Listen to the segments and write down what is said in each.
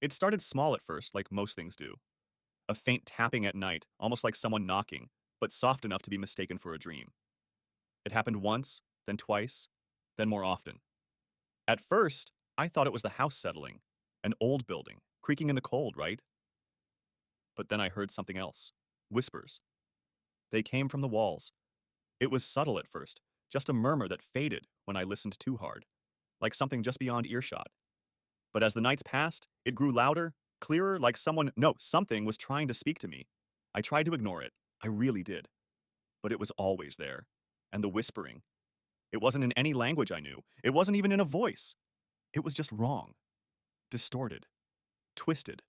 It started small at first, like most things do. A faint tapping at night, almost like someone knocking, but soft enough to be mistaken for a dream. It happened once, then twice, then more often. At first, I thought it was the house settling, an old building, creaking in the cold, right? But then I heard something else. Whispers. They came from the walls. It was subtle at first, just a murmur that faded when I listened too hard, like something just beyond earshot. But as the nights passed, it grew louder, clearer, like something was trying to speak to me. I tried to ignore it. I really did. But it was always there. And the whispering. It wasn't in any language I knew. It wasn't even in a voice. It was just wrong, distorted, twisted.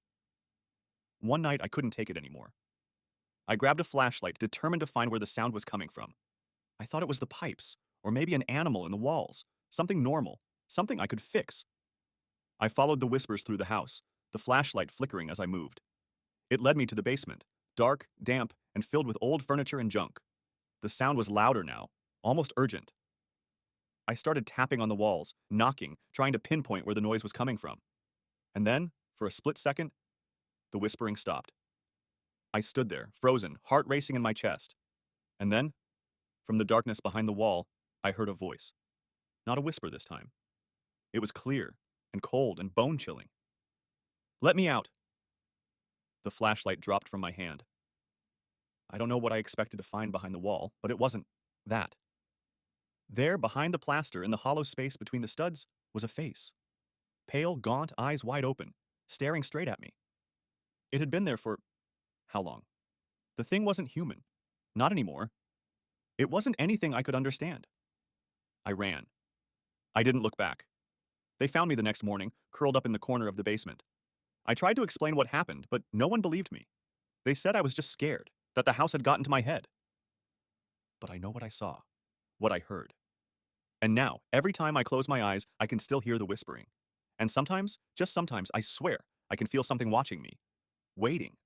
One night I couldn't take it anymore. I grabbed a flashlight, determined to find where the sound was coming from. I thought it was the pipes, or maybe an animal in the walls. Something normal, something I could fix. I followed the whispers through the house, the flashlight flickering as I moved. It led me to the basement, dark, damp, and filled with old furniture and junk. The sound was louder now, almost urgent. I started tapping on the walls, knocking, trying to pinpoint where the noise was coming from. And then, for a split second, the whispering stopped. I stood there, frozen, heart racing in my chest. And then, from the darkness behind the wall, I heard a voice. Not a whisper this time. It was clear, and cold, and bone-chilling. "Let me out!" The flashlight dropped from my hand. I don't know what I expected to find behind the wall, but it wasn't that. There, behind the plaster, in the hollow space between the studs, was a face. Pale, gaunt, eyes wide open, staring straight at me. It had been there for how long? The thing wasn't human. Not anymore. It wasn't anything I could understand. I ran. I didn't look back. They found me the next morning, curled up in the corner of the basement. I tried to explain what happened, but no one believed me. They said I was just scared, that the house had gotten to my head. But I know what I saw, what I heard. And now, every time I close my eyes, I can still hear the whispering. And sometimes, just sometimes, I swear, I can feel something watching me, waiting,